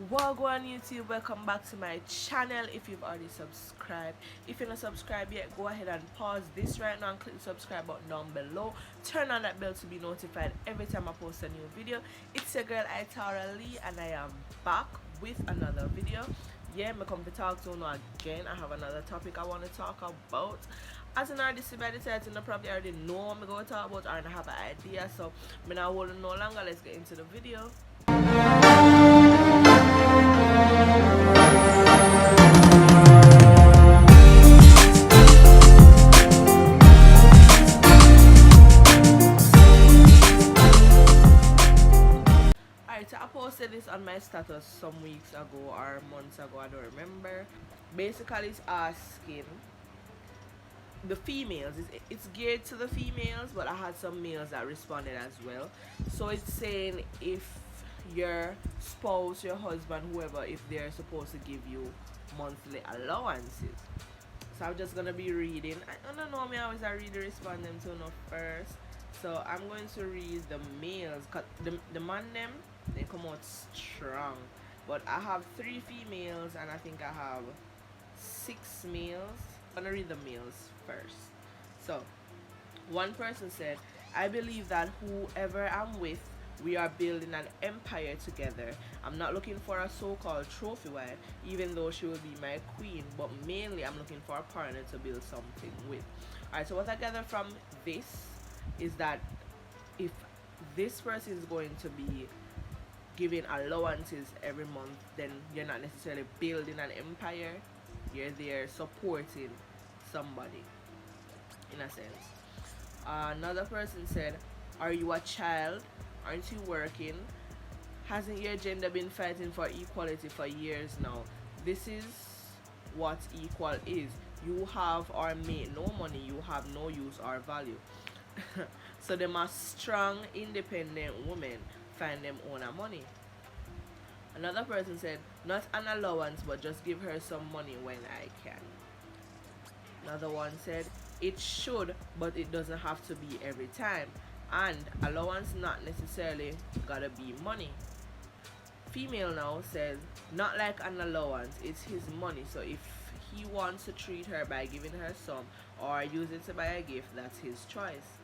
Well, go on YouTube, welcome back to my channel. If you've already subscribed, if you're not subscribed yet, go ahead and pause this right now and click the subscribe button down below. Turn on that bell to be notified every time I post a new video. It's your girl Itara Lee, and I am back with another video. Yeah, I'm come to talk to you again. I have another topic I want to talk about. As an artist, by the title, you probably already know what I'm going to talk about, or I have an idea. So I'm not holding no longer. Let's get into the video. Alright, so I posted this on my status some weeks ago or months ago, I don't remember. Basically, it's asking the females, it's geared to the females, but I had some males that responded as well. So it's saying if your spouse, your husband, whoever, if they're supposed to give you monthly allowances. So I'm just gonna be reading. I don't know me, I always I read the respondent to know first. So I'm going to read the males. Cause the man them, they come out strong. But I have 3 females and I think I have 6 males. I'm gonna read the males first. So one person said, I believe that whoever I'm with, we are building an empire together. I'm not looking for a so-called trophy wife, even though she will be my queen, but mainly I'm looking for a partner to build something with. Alright, so what I gather from this is that if this person is going to be giving allowances every month, then you're not necessarily building an empire, you're there supporting somebody in a sense. Another person said, are you a child? Aren't you working? Hasn't your gender been fighting for equality for years now? This is what equal is. You have or make no money, you have no use or value. So them are strong, independent women find them own a money. Another person said, not an allowance, but just give her some money when I can. Another one said, it should, but it doesn't have to be every time. And allowance not necessarily gotta be money. Female now says, not like an allowance, it's his money. So if he wants to treat her by giving her some or use it to buy a gift, that's his choice.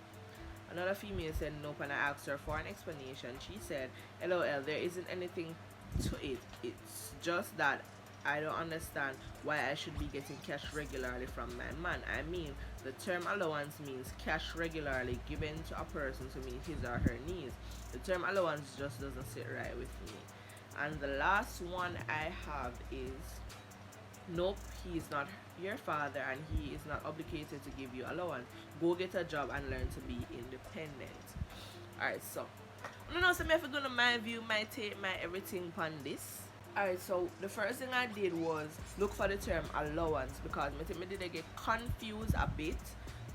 Another female said nope, and I asked her for an explanation. She said, LOL, there isn't anything to it. It's just that I don't understand why I should be getting cash regularly from my man. I mean, the term allowance means cash regularly given to a person to meet his or her needs. The term allowance just doesn't sit right with me. And the last one I have is, nope, he is not your father and he is not obligated to give you allowance. Go get a job and learn to be independent. Alright, so I don't know, so if you're gonna my view, my take, my everything on this. Alright, so the first thing I did was look for the term allowance because I think I did get confused a bit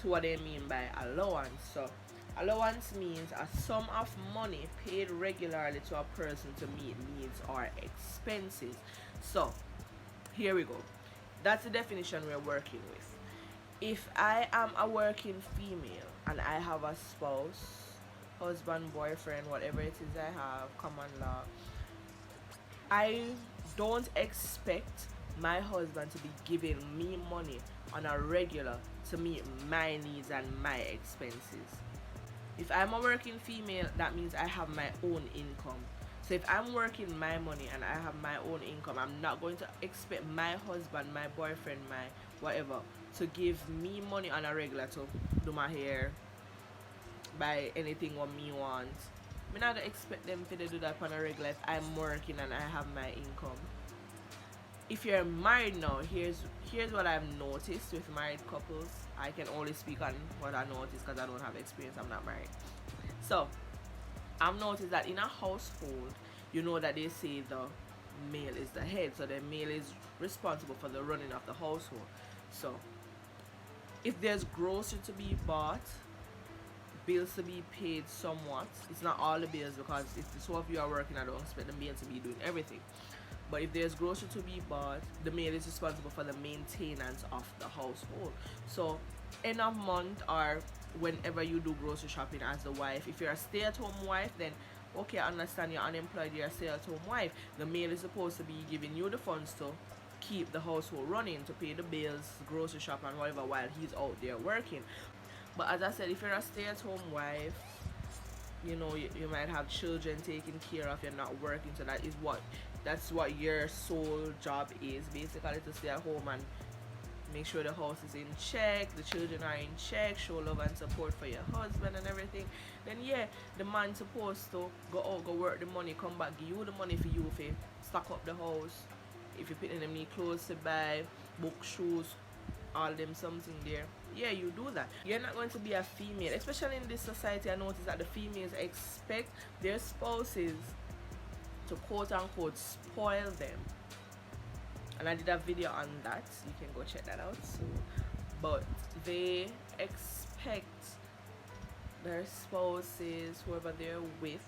to what they mean by allowance. So allowance means a sum of money paid regularly to a person to meet needs or expenses. So here we go. That's the definition we're working with. If I am a working female and I have a spouse, husband, boyfriend, whatever it is I have, common law, I don't expect my husband to be giving me money on a regular to meet my needs and my expenses. If I'm a working female, that means I have my own income. So if I'm working my money and I have my own income, I'm not going to expect my husband, my boyfriend, my whatever to give me money on a regular to do my hair, buy anything what me want. I'm not gonna expect them to do that on a regular if I'm working and I have my income. If you're married now, here's what I've noticed with married couples. I can only speak on what I noticed because I don't have experience, I'm not married. So I've noticed that in a household, you know that they say the male is the head, so the male is responsible for the running of the household. So if there's grocery to be bought, bills to be paid somewhat, it's not all the bills because if the two of you are working, I don't expect the male to be doing everything. But if there's grocery to be bought, the male is responsible for the maintenance of the household. So end of month or whenever you do grocery shopping as the wife, if you're a stay-at-home wife, then Okay, I understand you're unemployed, you're a stay-at-home wife. The male is supposed to be giving you the funds to keep the household running, to pay the bills, grocery shop, and whatever while he's out there working. But as I said, if you're a stay-at-home wife, you might have children taken care of. You're not working, so that's what your sole job is, basically, to stay at home and make sure the house is in check, the children are in check, show love and support for your husband and everything. Then yeah, the man's supposed to go out, go work the money, come back, give you the money for you, for stock up the house. If you're putting them new clothes to buy, book, shoes, all them something there, yeah, you do that. You're not going to be a female, especially in this society. I notice that the females expect their spouses to quote unquote spoil them, and I did a video on that, you can go check that out. So, but they expect their spouses, whoever they're with,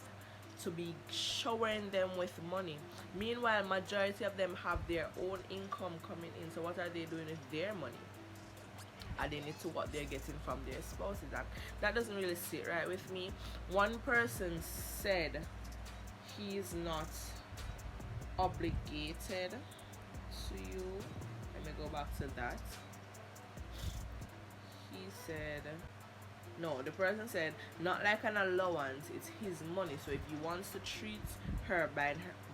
to be showering them with money. Meanwhile, majority of them have their own income coming in. So what are they doing with their money? Adding it to what they're getting from their spouses, and that doesn't really sit right with me. One person said he's not obligated to you. Let me go back to that. He said, no, the person said, not like an allowance, it's his money. So if he wants to treat her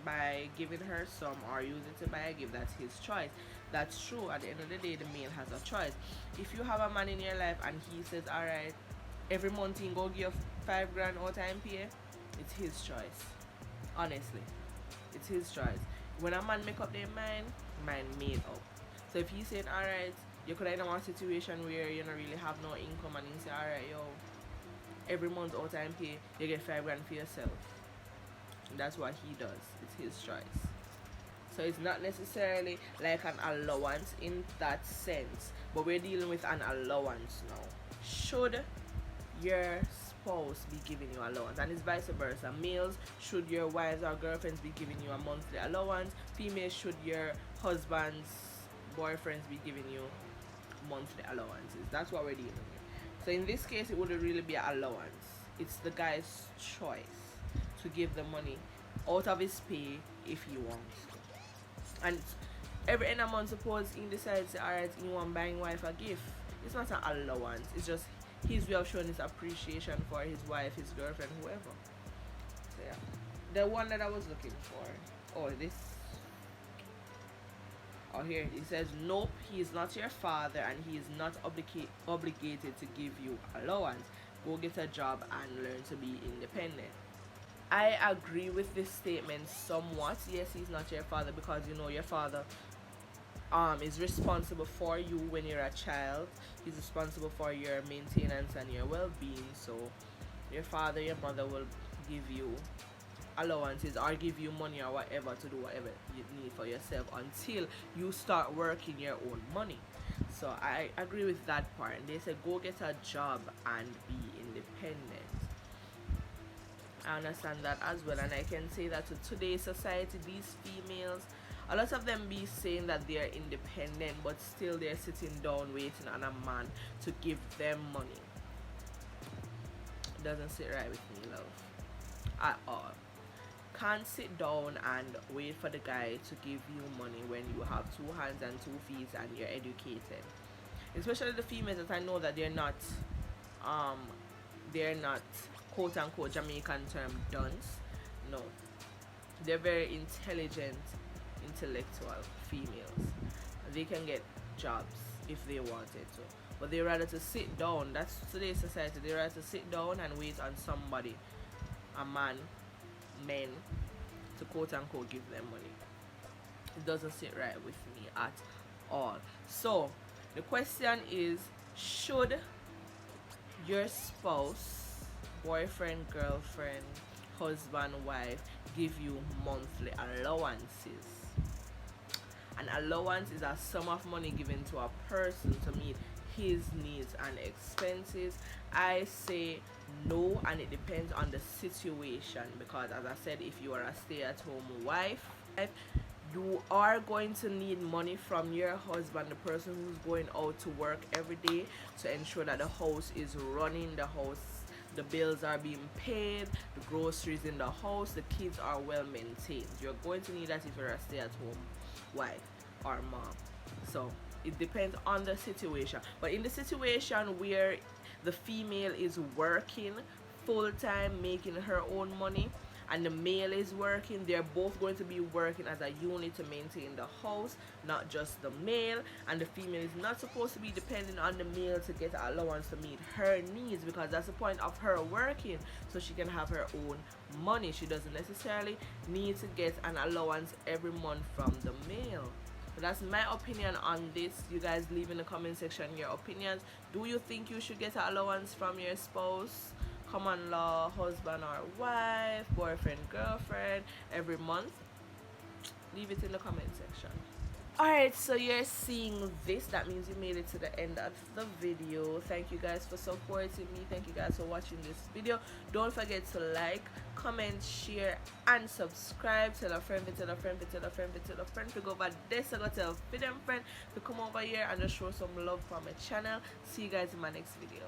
by giving her some or use it to buy a gift, that's his choice. That's true. At the end of the day, the male has a choice. If you have a man in your life and he says, alright, every month he go give $5,000 all time pay, it's his choice. Honestly, it's his choice. When a man make up their mind made up. So if he's saying, alright, you could have in one situation where you don't really have no income, and you say, alright, yo, every month all time pay, you get $5,000 for yourself. And that's what he does. It's his choice. So it's not necessarily like an allowance in that sense, but we're dealing with an allowance now. Should your spouse be giving you allowance? And it's vice versa. Males, should your wives or girlfriends be giving you a monthly allowance? Females, should your husbands, boyfriends be giving you monthly allowances? That's what we're dealing with. So in this case, it wouldn't really be an allowance. It's the guy's choice to give the money out of his pay if he wants to. And every end of month, suppose he decides, alright, he want buying wife a gift. It's not an allowance. It's just his way of showing his appreciation for his wife, his girlfriend, whoever. So yeah, the one that I was looking for. Oh, this. Oh, here it says, nope, he is not your father and he is not obligated to give you allowance. Go get a job and learn to be independent. I agree with this statement somewhat. Yes, he's not your father, because your father is responsible for you when you're a child. He's responsible for your maintenance and your well-being. So your father, your mother will give you allowances or give you money or whatever to do whatever you need for yourself until you start working your own money. So I agree with that part. And they said go get a job and be independent. I understand that as well, and I can say that to today's society, these females, a lot of them be saying that they are independent, but still they're sitting down waiting on a man to give them money. It doesn't sit right with me, love, at all. Can't sit down and wait for the guy to give you money when you have two hands and 2 feet and you're educated. Especially the females that I know that they're not quote unquote Jamaican term dunce. No, they're very intelligent, intellectual females. They can get jobs if they wanted to, but they rather to sit down. That's today's society. They rather to sit down and wait on somebody, a man, men, to quote unquote give them money. It doesn't sit right with me at all. So the question is, should your spouse, boyfriend, girlfriend, husband, wife give you monthly allowances? An allowance is a sum of money given to a person to meet his needs and expenses. I say no, and it depends on the situation, because as I said, if you are a stay-at-home wife, you are going to need money from your husband, the person who's going out to work every day, to ensure that the house is running, the house, the bills are being paid, the groceries in the house, the kids are well maintained. You're going to need that if you're a stay-at-home wife or mom. So it depends on the situation. But in the situation where the female is working full time, making her own money, and the male is working, they're both going to be working as a unit to maintain the house, not just the male. And the female is not supposed to be depending on the male to get allowance to meet her needs, because that's the point of her working, so she can have her own money. She doesn't necessarily need to get an allowance every month from the male. So that's my opinion on this. You guys leave in the comment section your opinions. Do you think you should get an allowance from your spouse, common law, husband or wife, boyfriend, girlfriend, every month? Leave it in the comment section. Alright, so you're seeing this, that means you made it to the end of the video. Thank you guys for supporting me. Thank you guys for watching this video. Don't forget to like, comment, share and subscribe. Tell a friend, tell a friend, tell a friend, tell a friend to go over this and go tell them friend to come over here and just show some love for my channel. See you guys in my next video.